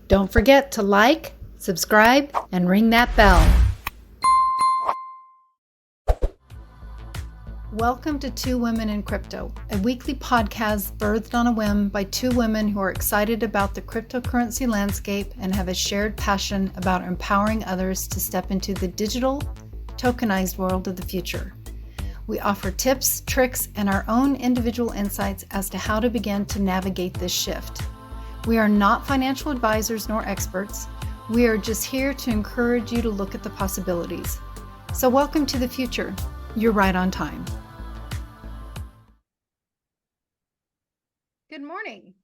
Don't forget to like, subscribe, and ring that bell. Welcome to Two Women in Crypto, a weekly podcast birthed on a whim by two women who are excited about the cryptocurrency landscape and have a shared passion about empowering others to step into the digital, tokenized world of the future. We offer tips, tricks, and our own individual insights as to how to begin to navigate this shift. We are not financial advisors nor experts. We are just here to encourage you to look at the possibilities. So welcome to the future. You're right on time. Good morning.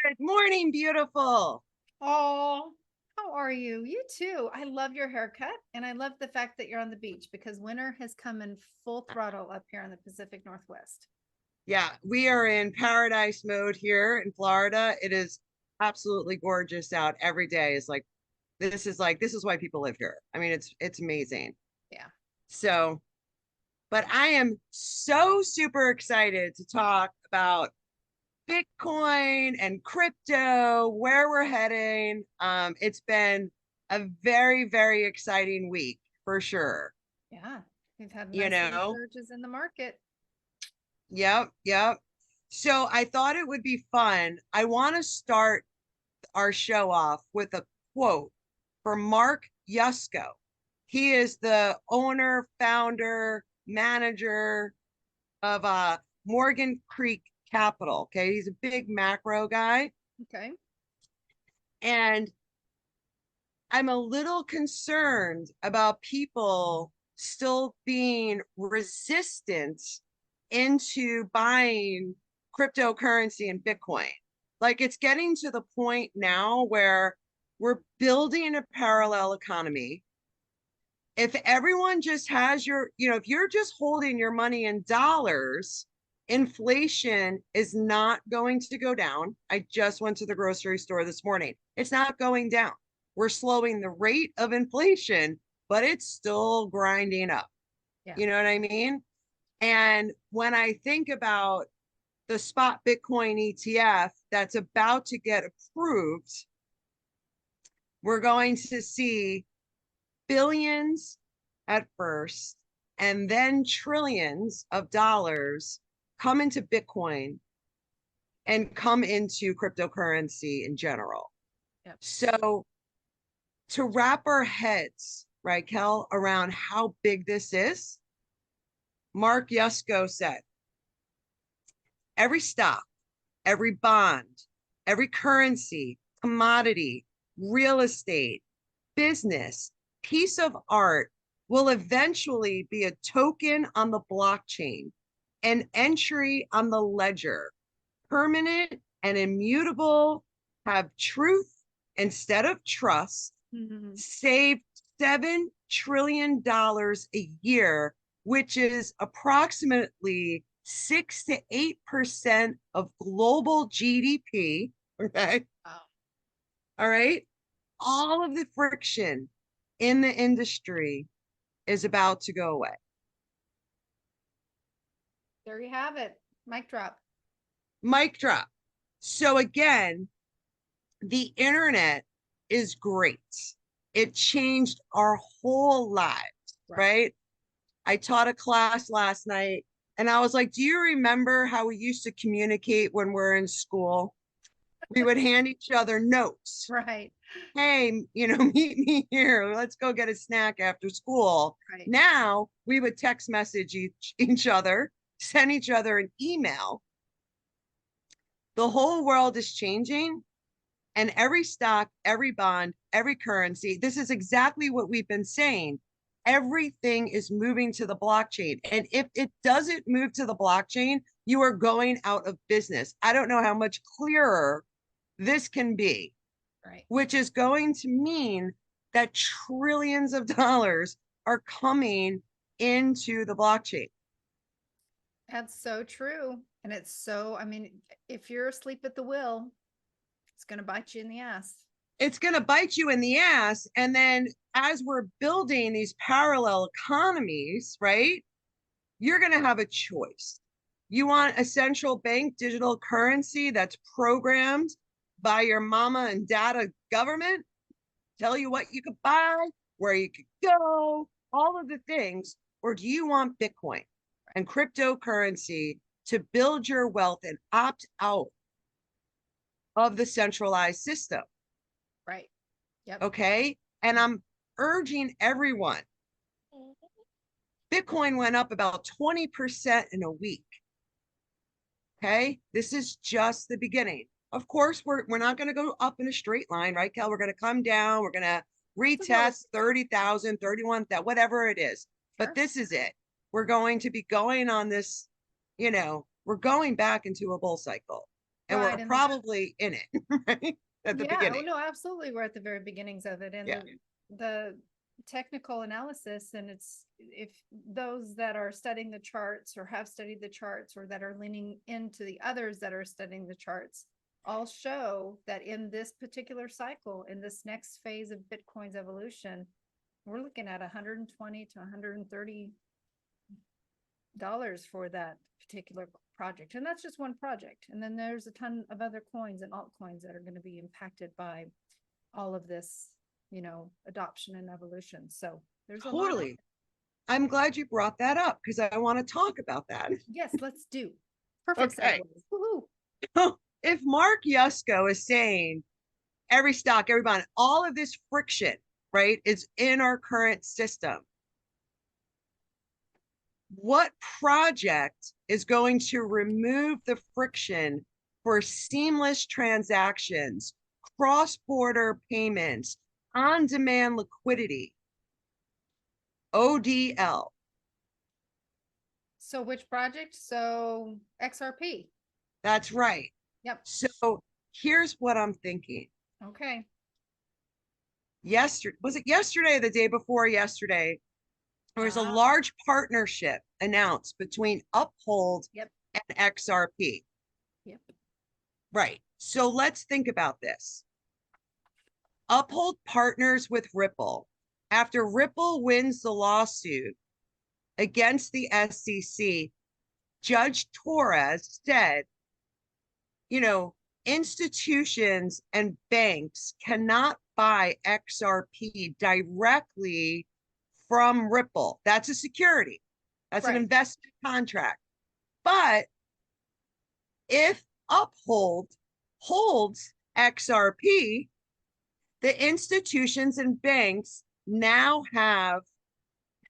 Good morning, beautiful. Oh, how are you? You too. I love your haircut and I love the fact that you're on the beach because winter has come in full throttle up here in the Pacific Northwest. Yeah, we are in paradise mode here in Florida. It is absolutely gorgeous out. Every day is like this is why people live here. I mean, it's amazing. Yeah. So, but I am so super excited to talk about Bitcoin and crypto, where we're heading. It's been a very, very exciting week for sure. Yeah. We've had You nice little know, surges in the market. yep. So I thought it would be fun. I want to start our show off with a quote from Mark Yusco. He is the owner, founder, manager of Morgan Creek Capital. Okay, he's a big macro guy. Okay. And I'm a little concerned about people still being resistant into buying cryptocurrency and Bitcoin. Like it's getting to the point now where we're building a parallel economy. If everyone just has if you're just holding your money in dollars, inflation is not going to go down. I just went to the grocery store this morning. It's not going down. We're slowing the rate of inflation, but it's still grinding up. Yeah. You know what I mean? And when I think about the spot Bitcoin ETF that's about to get approved, we're going to see billions at first and then trillions of dollars come into Bitcoin and come into cryptocurrency in general. Yep. So to wrap our heads, right, Kel, around how big this is, Mark Yusco said, every stock, every bond, every currency, commodity, real estate, business, piece of art will eventually be a token on the blockchain, an entry on the ledger, permanent and immutable, have truth instead of trust, saved $7 trillion a year, which is approximately 6 to 8% of global GDP. Okay. Wow. All right. All of the friction in the industry is about to go away. There you have it. Mic drop. Mic drop. So again, the internet is great. It changed our whole lives, right? I taught a class last night and I was like, do you remember how we used to communicate when we're in school? We would hand each other notes. Right. Hey, meet me here. Let's go get a snack after school. Right. Now we would text message each other, send each other an email. The whole world is changing. And every stock, every bond, every currency, this is exactly what we've been saying. Everything is moving to the blockchain. And if it doesn't move to the blockchain, you are going out of business. I don't know how much clearer this can be. Right. Which is going to mean that trillions of dollars are coming into the blockchain. That's so true. And it's so, if you're asleep at the wheel, it's going to bite you in the ass. It's going to bite you in the ass. And then as we're building these parallel economies, right, you're going to have a choice. You want a central bank digital currency that's programmed by your mama and government tell you what you could buy, where you could go, all of the things? Or do you want Bitcoin and cryptocurrency to build your wealth and opt out of the centralized system? Right. Yep. Okay. And I'm urging everyone. Bitcoin went up about 20% in a week. Okay. This is just the beginning. Of course, we're not going to go up in a straight line, right, Kel? We're going to come down. We're going to retest 30,000, 31,000, whatever it is. Sure. But this is it. We're going to be going on this, we're going back into a bull cycle. And right, we're probably in it, right? At the beginning. No, absolutely. We're at the very beginnings of it. And the technical analysis, and it's, if those that are studying the charts or have studied the charts or that are leaning into the others that are studying the charts, all show that in this particular cycle, in this next phase of Bitcoin's evolution, we're looking at $120 to $130 for that particular project. And that's just one project. And then there's a ton of other coins and altcoins that are going to be impacted by all of this, adoption and evolution. So there's totally. I'm glad you brought that up because I want to talk about that. Yes, let's do. Perfect. Okay. If Mark Yusco is saying every stock, every bond, all of this friction, right, is in our current system, what project is going to remove the friction for seamless transactions, cross-border payments, on-demand liquidity? ODL. So which project? So XRP. That's right. Yep. So here's what I'm thinking. Okay. Was it yesterday or the day before yesterday? There was a large partnership announced between Uphold and XRP. Yep. Right. So let's think about this. Uphold partners with Ripple. After Ripple wins the lawsuit against the SEC, Judge Torres said, institutions and banks cannot buy XRP directly from Ripple. That's a security. That's an investment contract. But if Uphold holds XRP, the institutions and banks now have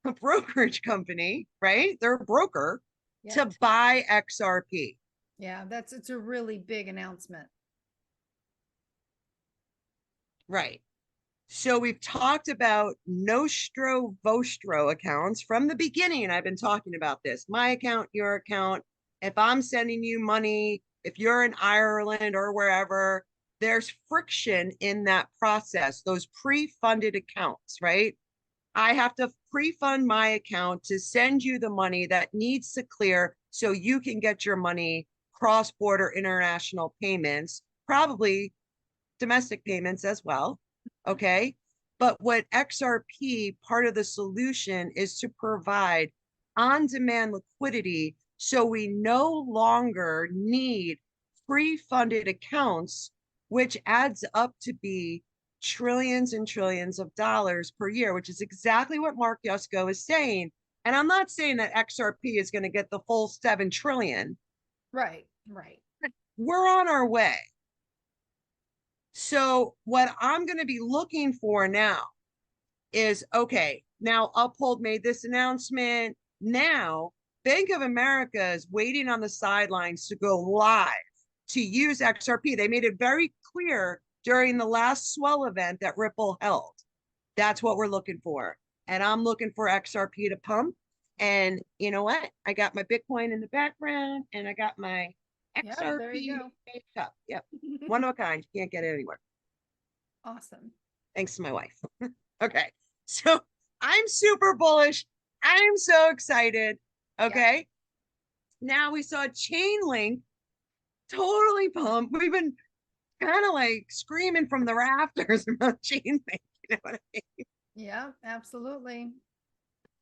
a brokerage company, right? They're a broker to buy XRP. Yeah, it's a really big announcement. Right. So we've talked about Nostro Vostro accounts from the beginning. I've been talking about this. My account, your account. If I'm sending you money, if you're in Ireland or wherever, there's friction in that process, those pre-funded accounts, right? I have to pre-fund my account to send you the money that needs to clear so you can get your money, cross-border international payments, probably domestic payments as well. Okay. But what XRP, part of the solution is to provide on-demand liquidity so we no longer need pre-funded accounts, which adds up to be trillions and trillions of dollars per year, which is exactly what Mark Yusco is saying. And I'm not saying that XRP is going to get the full 7 trillion. Right. We're on our way. So what I'm going to be looking for now is, okay, now Uphold made this announcement. Now Bank of America is waiting on the sidelines to go live to use XRP. They made it very clear during the last swell event that Ripple held. That's what we're looking for. And I'm looking for XRP to pump. And you know what? I got my Bitcoin in the background and I got my XRP cup. Yep. One of a kind. You can't get it anywhere. Awesome. Thanks to my wife. Okay. So I'm super bullish. I'm so excited. Okay. Now we saw Chainlink totally pumped. We've been kind of like screaming from the rafters about Chainlink. You know what I mean? Yeah, absolutely.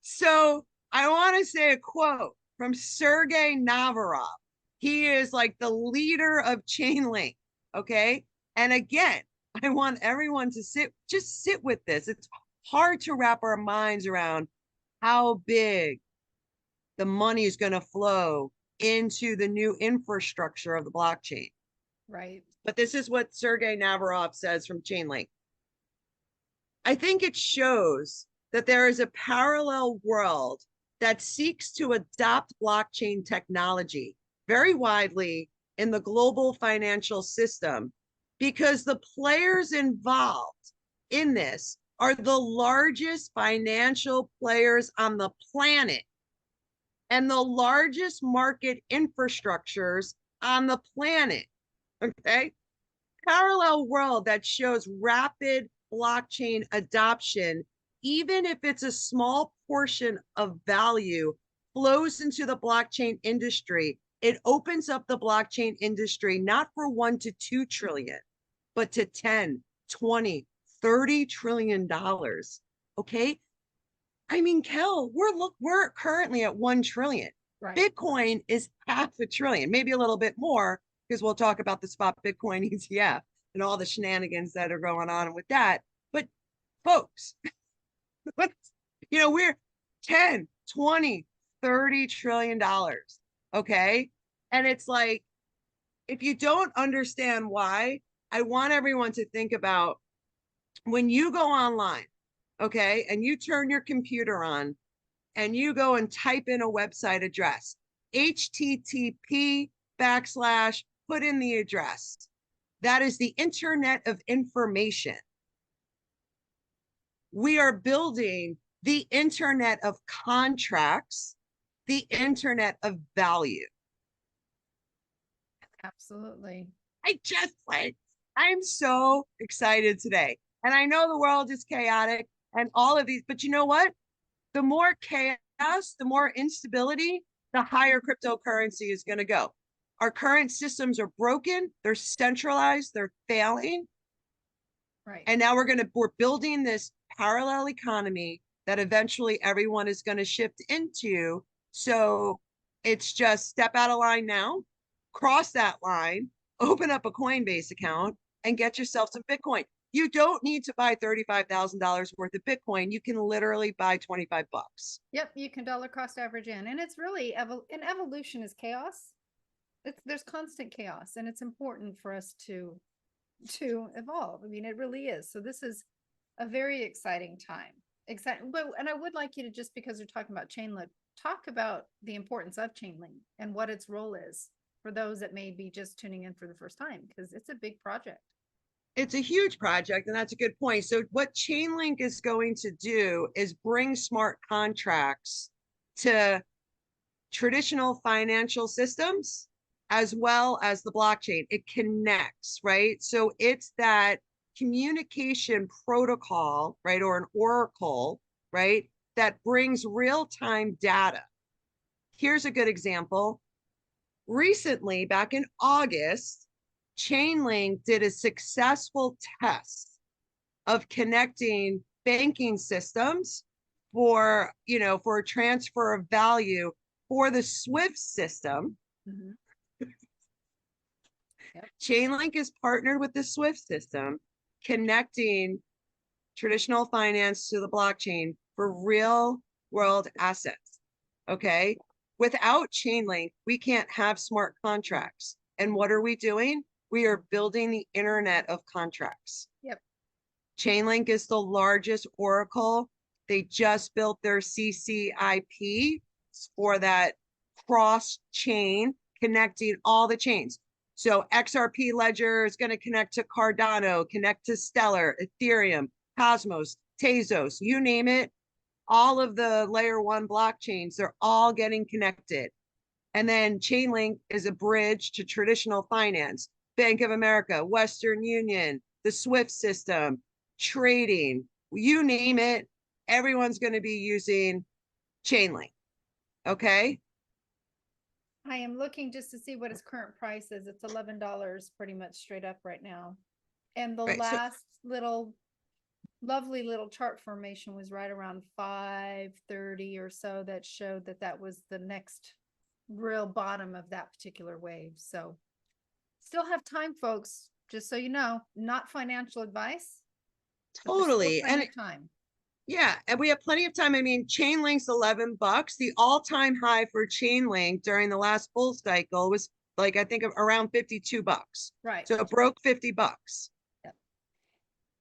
So I want to say a quote from Sergey Nazarov. He is like the leader of Chainlink. Okay. And again, I want everyone to just sit with this. It's hard to wrap our minds around how big the money is going to flow into the new infrastructure of the blockchain. Right. But this is what Sergey Nazarov says from Chainlink. I think it shows that there is a parallel world that seeks to adopt blockchain technology very widely in the global financial system because the players involved in this are the largest financial players on the planet and the largest market infrastructures on the planet. Okay. Parallel world that shows rapid blockchain adoption, even if it's a small portion of value, flows into the blockchain industry. It opens up the blockchain industry not for 1 to 2 trillion, but to 10, 20, 30 trillion dollars. Okay. I mean, Kel, we're currently at 1 trillion. Right. Bitcoin is half a trillion, maybe a little bit more, because we'll talk about the spot Bitcoin ETF and all the shenanigans that are going on with that. But folks, we're 10, 20, 30 trillion dollars. Okay. And it's like, if you don't understand why, I want everyone to think about when you go online, okay, and you turn your computer on and you go and type in a website address, HTTP / put in the address. That is the Internet of Information. We are building the Internet of Contracts, the Internet of Value. Absolutely. I'm so excited today. And I know the world is chaotic and all of these, but you know what? The more chaos, the more instability, the higher cryptocurrency is going to go. Our current systems are broken. They're centralized. They're failing. Right. And now we're building this parallel economy that eventually everyone is going to shift into. So it's just step out of line now, cross that line, open up a Coinbase account, and get yourself some Bitcoin. You don't need to buy $35,000 worth of Bitcoin. You can literally buy 25 bucks. Yep, you can dollar cost average in. And it's really, and evolution is chaos. There's constant chaos, and it's important for us to evolve. I mean, it really is. So this is a very exciting time. Exciting. And I would like you to, just because we're talking about Chainlink, talk about the importance of Chainlink and what its role is for those that may be just tuning in for the first time, because it's a big project. It's a huge project, and that's a good point. So what Chainlink is going to do is bring smart contracts to traditional financial systems as well as the blockchain. It connects, right? So it's that communication protocol, right? Or an oracle, right? That brings real-time data. Here's a good example. Recently, back in August, Chainlink did a successful test of connecting banking systems for a transfer of value for the SWIFT system. Mm-hmm. Yep. Chainlink is partnered with the SWIFT system, connecting traditional finance to the blockchain for real world assets. Okay. Without Chainlink, we can't have smart contracts. And what are we doing? We are building the Internet of Contracts. Yep. Chainlink is the largest oracle. They just built their CCIP for that cross-chain, connecting all the chains. So XRP Ledger is going to connect to Cardano, connect to Stellar, Ethereum, Cosmos, Tezos, you name it. All of the layer 1 blockchains, they're all getting connected. And then Chainlink is a bridge to traditional finance. Bank of America, Western Union, the SWIFT system, trading, you name it, everyone's going to be using Chainlink. Okay. I am looking just to see what its current price is. It's $11 pretty much straight up right now. And the last lovely little chart formation was right around 530 or so, that showed that was the next real bottom of that particular wave. So still have time, folks. just so you know, not financial advice. But there's still Totally. plenty And of time. yeah, and we have plenty of time. I mean, Chainlink's $11. The all-time high for Chainlink during the last bull cycle was like, I think around $52. Right. So it broke $50. Yep.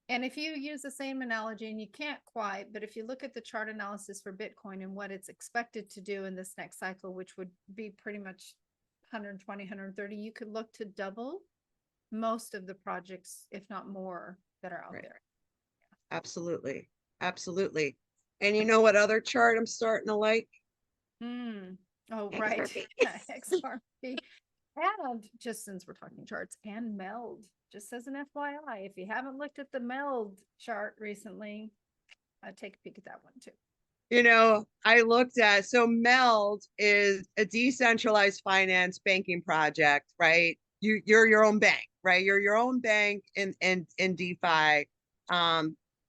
And if you use the same analogy, and you can't quite, but if you look at the chart analysis for Bitcoin and what it's expected to do in this next cycle, which would be pretty much 120, 130, you could look to double most of the projects, if not more, that are out Right. there. Absolutely. Absolutely. And you know what other chart I'm starting to like? Oh, right. XRP. And just since we're talking charts, and MELD, just as an FYI, if you haven't looked at the MELD chart recently, take a peek at that one too. You know, I looked at, so MELD is a decentralized finance banking project, right? You're your own bank, right? You're your own bank in DeFi.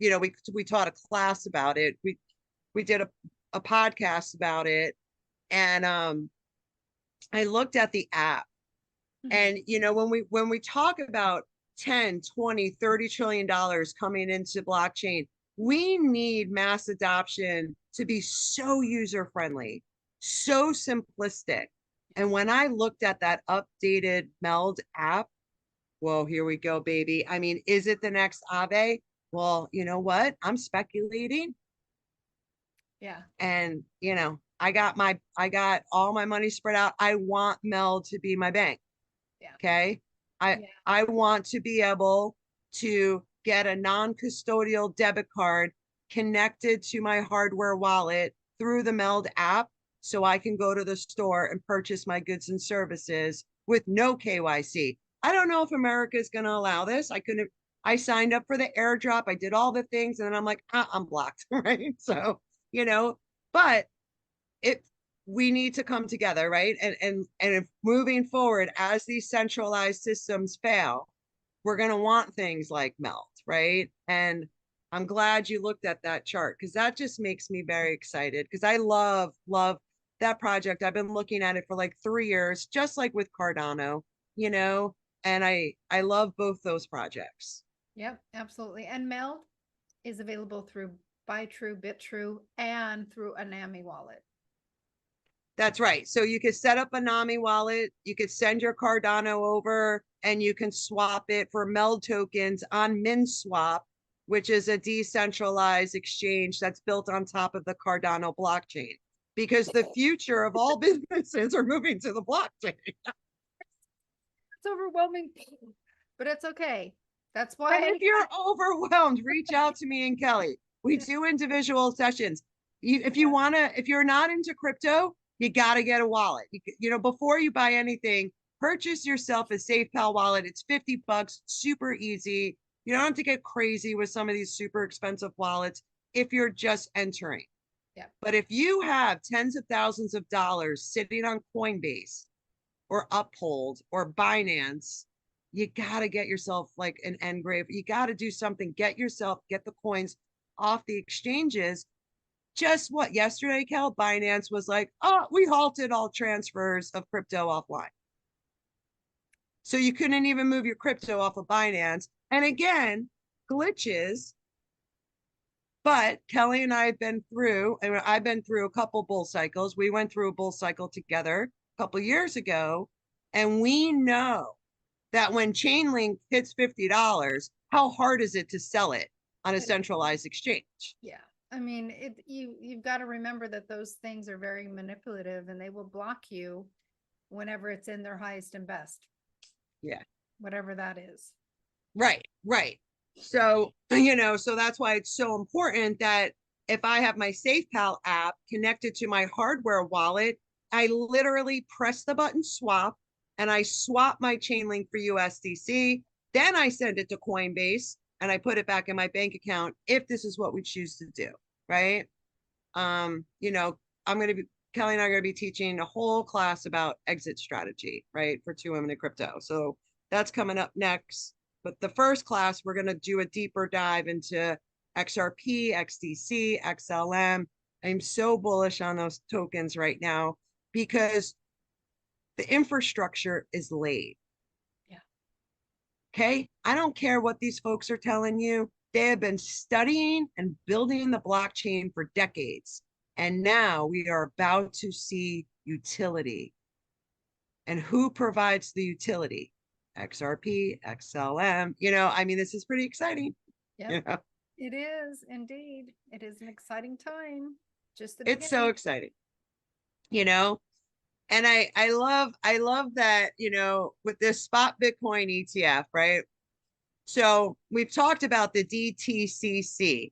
You know, we taught a class about it. We did a podcast about it. And I looked at the app. And you know, when we talk about 10, 20, 30 trillion dollars coming into blockchain, we need mass adoption to be so user friendly, so simplistic. And when I looked at that updated MELD app, well, here we go, baby. I mean, is it the next Aave? Well, you know what? I'm speculating. Yeah. And you know, I got all my money spread out. I want MELD to be my bank. Yeah. Okay. I want to be able to get a non-custodial debit card connected to my hardware wallet through the MELD app so I can go to the store and purchase my goods and services with no KYC. I don't know if America is going to allow this. I signed up for the airdrop. I did all the things and then I'm like, I'm blocked, right? So, you know, but it we need to come together, right? And if moving forward, as these centralized systems fail, we're going to want things like MELD, right? And I'm glad you looked at that chart because that just makes me very excited because I love that project. I've been looking at it for like 3 years, just like with Cardano, you know, and I love both those projects. Yep, absolutely. And MELD is available through BuyTrue, BitTrue, and through a NAMI wallet. That's right. So you could set up a NAMI wallet, you could send your Cardano over, and you can swap it for MELD tokens on MinSwap, which is a decentralized exchange that's built on top of the Cardano blockchain. Because the future of all businesses are moving to the blockchain. It's overwhelming, but it's okay. That's why. And if you're overwhelmed, reach out to me and Kelly. We do individual sessions. If you're not into crypto, you got to get a wallet. You know, before you buy anything, purchase yourself a SafePal wallet. It's $50, super easy. You don't have to get crazy with some of these super expensive wallets if you're just entering. Yeah. But if you have tens of thousands of dollars sitting on Coinbase or Uphold or Binance, you got to get yourself like an engrave. You got to do something. Get the coins off the exchanges. Just what yesterday, Cal, Binance was like, oh, we halted all transfers of crypto offline. So you couldn't even move your crypto off of Binance. And again, glitches. But Kelly and I have been through, and I've been through a couple bull cycles. We went through a bull cycle together a couple years ago. And we know that when Chainlink hits $50, how hard is it to sell it on a centralized exchange? Yeah. I mean, you've got to remember that those things are very manipulative and they will block you whenever it's in their highest and best. Yeah. Whatever that is. Right, right. So, you know, so that's why it's so important that if I have my SafePal app connected to my hardware wallet, I literally press the button swap and I swap my Chainlink for USDC. Then I send it to Coinbase and I put it back in my bank account if this is what we choose to do, right? You know, Kelly and I are going to be teaching a whole class about exit strategy, right, for Two Women in Crypto. So that's coming up next. But the first class, we're going to do a deeper dive into XRP, XDC, XLM. I'm so bullish on those tokens right now because the infrastructure is laid. Yeah. Okay. I don't care what these folks are telling you. They have been studying and building the blockchain for decades. And now we are about to see utility. And who provides the utility? XRP, XLM. I mean, this is pretty exciting. Yeah, it is indeed. It is an exciting time. Just the It's beginning. so exciting. And I love that, with this spot Bitcoin ETF, right? So we've talked about the DTCC.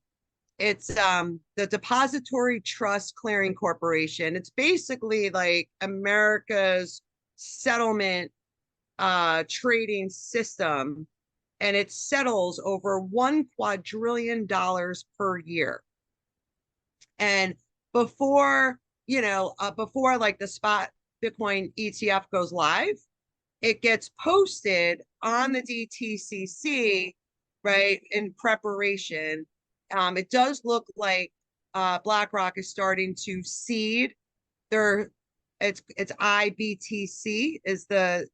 It's the Depository Trust Clearing Corporation. It's basically like America's settlement trading system, and it settles over $1 quadrillion per year. And before, before like the spot Bitcoin ETF goes live, it gets posted on the DTCC, right, in preparation. It does look like BlackRock is starting to seed their, it's IBTC is the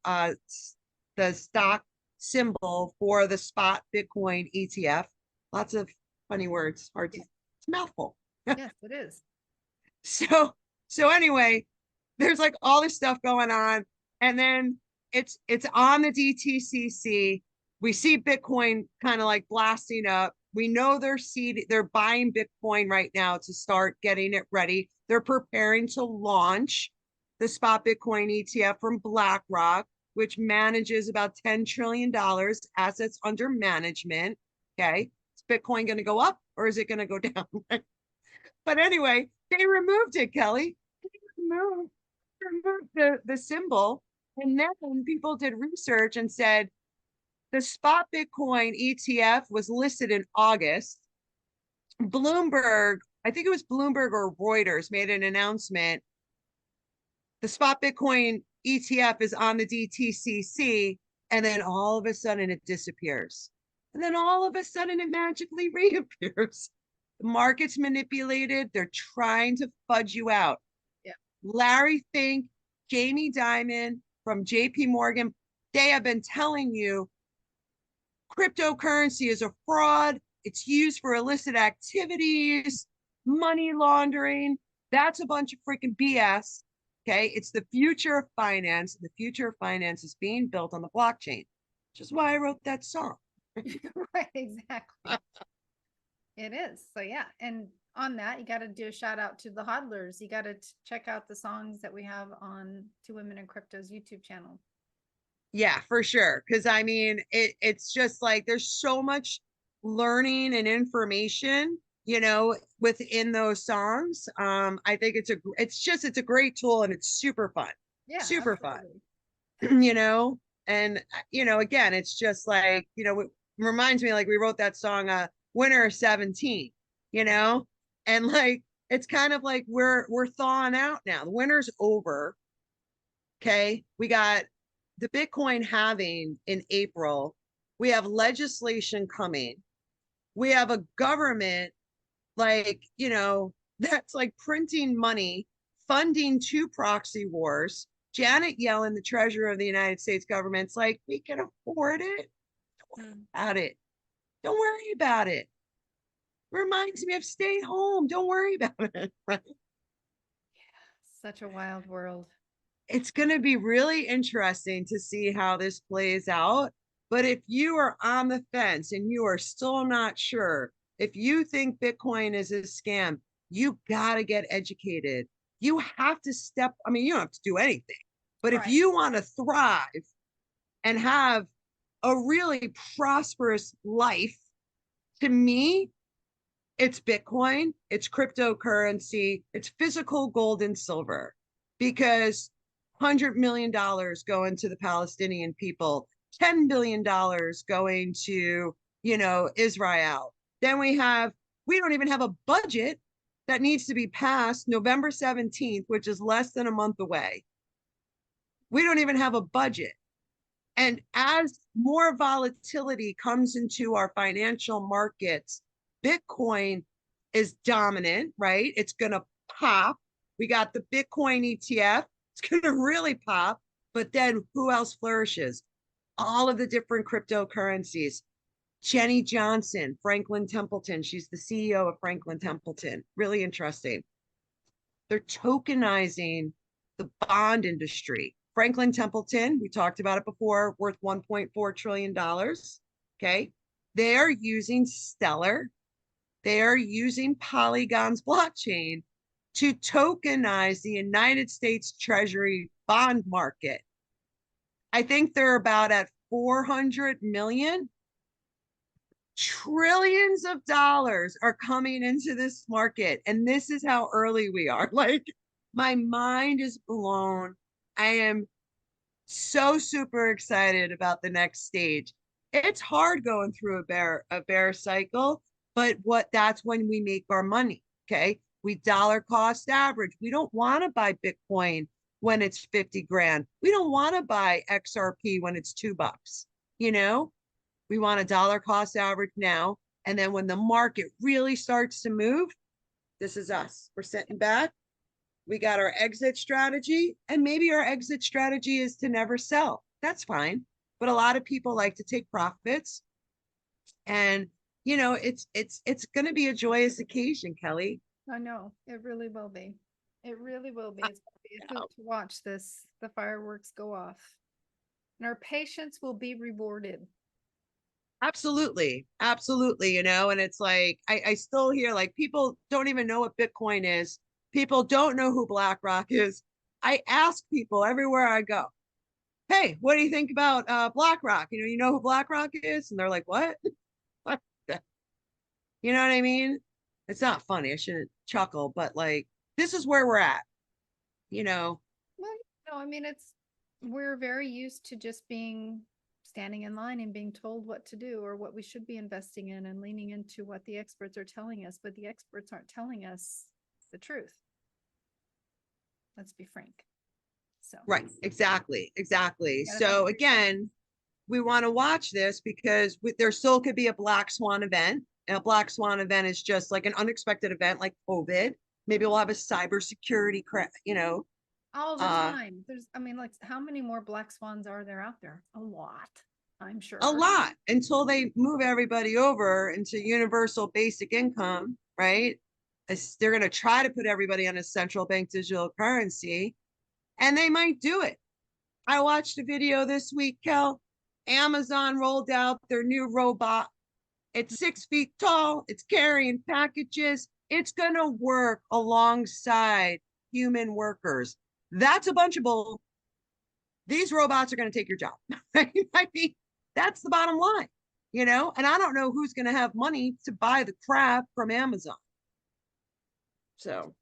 stock symbol for the spot Bitcoin ETF. Lots of funny words, hard to, it's a mouthful. Yes, it is. So anyway, there's like all this stuff going on, and then it's on the DTCC. We see Bitcoin kind of like blasting up. We know they're buying Bitcoin right now to start getting it ready. They're preparing to launch the spot Bitcoin ETF from BlackRock, which manages about $10 trillion assets under management. Okay. Is Bitcoin going to go up or is it going to go down? But anyway, they removed it, Kelly. They removed the symbol. And then people did research and said the spot Bitcoin ETF was listed in August. Bloomberg, I think it was Bloomberg or Reuters, made an announcement. The spot Bitcoin ETF is on the DTCC, and then all of a sudden it disappears. And then all of a sudden it magically reappears. The market's manipulated. They're trying to fudge you out. Yeah. Larry Fink, Jamie Dimon from JP Morgan, they have been telling you cryptocurrency is a fraud. It's used for illicit activities, money laundering. That's a bunch of freaking BS. Okay. It's the future of finance. The future of finance is being built on the blockchain, which is why I wrote that song. Right, exactly. It is. So yeah. And on that, you got to do a shout out to the hodlers. You got to check out the songs that we have on Two Women in Crypto's YouTube channel. Yeah, for sure. Because I mean, it's just like there's so much learning and information, within those songs. I think it's a great tool and it's super fun. Yeah, Super absolutely. fun. And again, it's just like, it reminds me like we wrote that song Winter 17, and like it's kind of like we're thawing out now. The winter's over. Okay. We got the Bitcoin halving in April. We have legislation coming. We have a government like, that's like printing money, funding two proxy wars. Janet Yellen, the treasurer of the United States government's like, we can afford it. Don't worry about it. Don't worry about it. Reminds me of stay home. Don't worry about it. Right? Such a wild world. It's going to be really interesting to see how this plays out. But if you are on the fence and you are still not sure, if you think Bitcoin is a scam, you got to get educated. You have to you don't have to do anything. But if you want to thrive and have a really prosperous life, to me, it's Bitcoin, it's cryptocurrency, it's physical gold and silver, because $100 million going to the Palestinian people, $10 billion going to, Israel. Then we don't even have a budget that needs to be passed November 17th, which is less than a month away. We don't even have a budget. And as more volatility comes into our financial markets, Bitcoin is dominant, right? It's going to pop. We got the Bitcoin ETF. It's going to really pop. But then who else flourishes? all of the different cryptocurrencies. Jenny Johnson, Franklin Templeton, she's the CEO of Franklin Templeton. Really interesting. They're tokenizing the bond industry. Franklin Templeton, we talked about it before, worth $1.4 trillion. Okay. They are using Stellar. They are using Polygon's blockchain to tokenize the United States Treasury bond market. I think they're about at 400 million. Trillions of dollars are coming into this market. And this is how early we are. Like, my mind is blown. I am so super excited about the next stage. It's hard going through a bear cycle, but that's when we make our money. Okay. We dollar cost average. We don't want to buy Bitcoin when it's 50 grand. We don't want to buy XRP when it's $2. You know, we want a dollar cost average now. And then when the market really starts to move, this is us. We're sitting back. We got our exit strategy, and maybe our exit strategy is to never sell. That's fine. But a lot of people like to take profits. And, you know, it's going to be a joyous occasion, Kelly. I know. It really will be. It really will be. It's going to be a hoot to watch the fireworks go off. And our patience will be rewarded. Absolutely. Absolutely. You know, and it's like, I still hear like people don't even know what Bitcoin is. People don't know who BlackRock is. I ask people everywhere I go, hey, what do you think about BlackRock? You know who BlackRock is? And they're like, what? What the? You know what I mean? It's not funny. I shouldn't chuckle, but like, this is where we're at, you know? Well, no, I mean, we're very used to just standing in line and being told what to do or what we should be investing in and leaning into what the experts are telling us, but the experts aren't telling us the truth. Let's be frank. So right, exactly. So again, we want to watch this because there still could be a black swan event. And a black swan event is just like an unexpected event like COVID. Maybe we'll have a cybersecurity all the time. Like, how many more black swans are there out there? A lot, I'm sure. A lot, until they move everybody over into universal basic income, right? They're going to try to put everybody on a central bank digital currency, and they might do it. I watched a video this week, Kel. Amazon rolled out their new robot. It's 6 feet tall. It's carrying packages. It's going to work alongside human workers. That's a bunch of bull. These robots are going to take your job. I mean, that's the bottom line, you know? And I don't know who's going to have money to buy the crap from Amazon. So,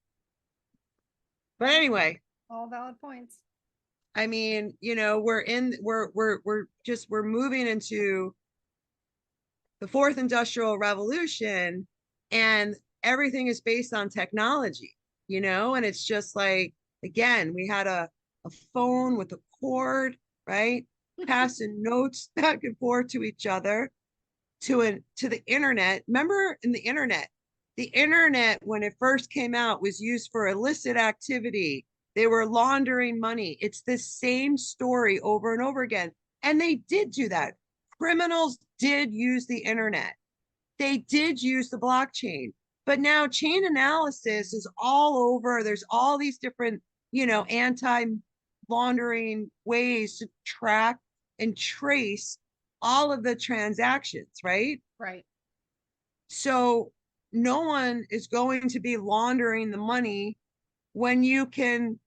but anyway. All valid points. I mean, you know, we're moving into the fourth industrial revolution, and everything is based on technology, you know? And it's just like, again, we had a phone with a cord, right? Passing notes back and forth to each other, to the internet. Remember, in the internet, when it first came out, was used for illicit activity. They were laundering money. It's the same story over and over again. And they did do that. Criminals did use the internet. They did use the blockchain. But now chain analysis is all over. There's all these different, you know, anti-laundering ways to track and trace all of the transactions, right? Right. So no one is going to be laundering the money when you can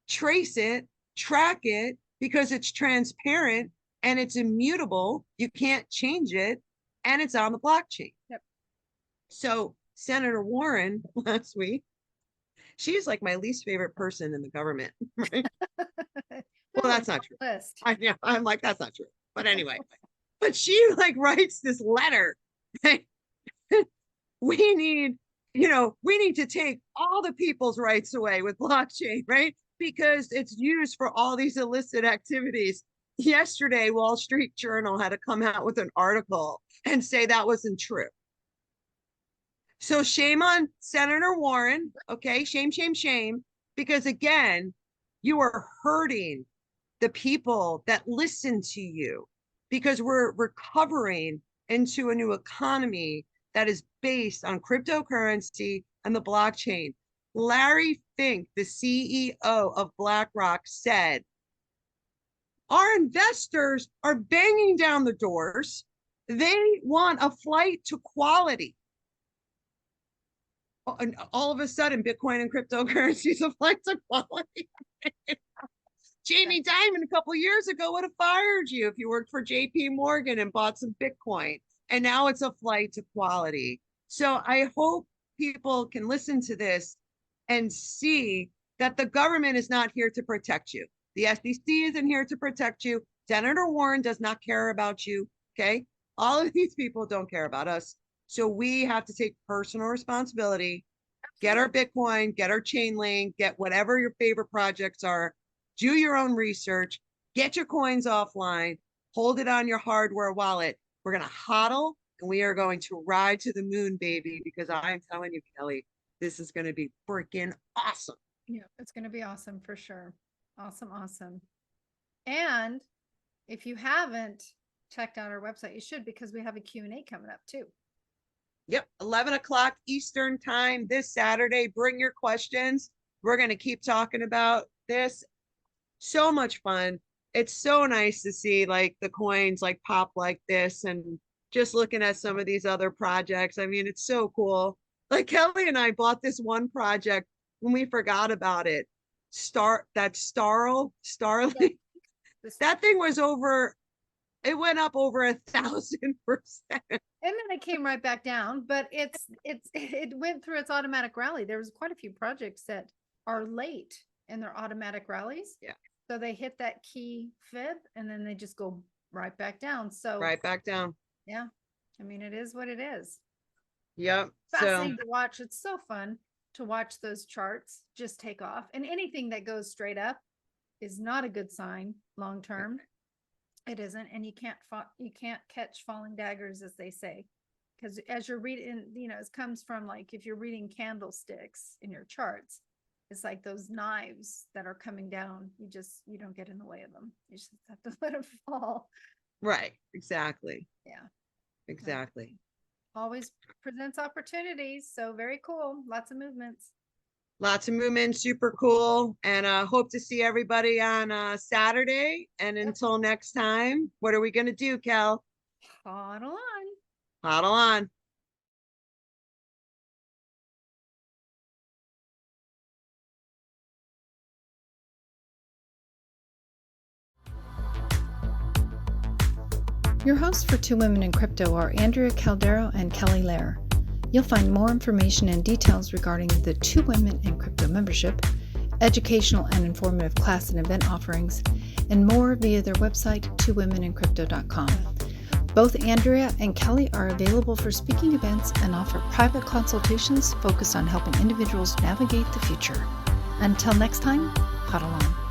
trace it, track it, because it's transparent and it's immutable. You can't change it, and it's on the blockchain. Yep. So Senator Warren last week, she's like my least favorite person in the government. Right? Well, that's not true. I'm like, that's not true. But anyway, but she like writes this letter. Right? We need to take all the people's rights away with blockchain, right? Because it's used for all these illicit activities. Yesterday, Wall Street Journal had to come out with an article and say that wasn't true. So shame on Senator Warren. Okay, shame, because again, you are hurting the people that listen to you, because we're recovering into a new economy that is based on cryptocurrency and the blockchain. Larry Fink, the CEO of BlackRock, said, our investors are banging down the doors. They want a flight to quality. And all of a sudden, Bitcoin and cryptocurrency is a flight to quality. Jamie Dimon a couple of years ago would have fired you if you worked for JP Morgan and bought some Bitcoin. And now it's a flight to quality. So I hope people can listen to this and see that the government is not here to protect you. The SEC isn't here to protect you. Senator Warren does not care about you. Okay. All of these people don't care about us. So we have to take personal responsibility, get our Bitcoin, get our Chainlink, get whatever your favorite projects are, do your own research, get your coins offline, hold it on your hardware wallet. We're going to HODL and we are going to ride to the moon, baby, because I'm telling you, Kelly, this is going to be freaking awesome. Yeah, it's going to be awesome for sure. Awesome, awesome. And if you haven't checked out our website, you should, because we have a Q&A coming up too. Yep, 11 o'clock Eastern time this Saturday. Bring your questions. We're going to keep talking about this. So much fun. It's so nice to see like the coins like pop like this, and just looking at some of these other projects. I mean, it's so cool. Like Kelly and I bought this one project when we forgot about it. Starlink. That thing was it went up over 1,000%. And then it came right back down, but it went through its automatic rally. There was quite a few projects that are late in their automatic rallies. Yeah. So they hit that key fib and then they just go right back down. So right back down. Yeah. I mean, it is what it is. Yep. Fascinating to watch. It's so fun to watch those charts just take off. And anything that goes straight up is not a good sign long term. It isn't. And you can't catch falling daggers, as they say, because as you're reading, it comes from, like, if you're reading candlesticks in your charts, it's like those knives that are coming down. You don't get in the way of them. You just have to let them fall. Right. Exactly. Yeah. Exactly. Always presents opportunities. So very cool. Lots of movements. Lots of movement, super cool. And hope to see everybody on Saturday. And until next time, what are we going to do, Kel? HODL on. HODL on. Your hosts for Two Women in Crypto are Andrea Caldero and Kelly Lair. You'll find more information and details regarding the Two Women in Crypto membership, educational and informative class and event offerings, and more via their website, twowomenInCrypto.com. Both Andrea and Kelly are available for speaking events and offer private consultations focused on helping individuals navigate the future. Until next time, HODL on.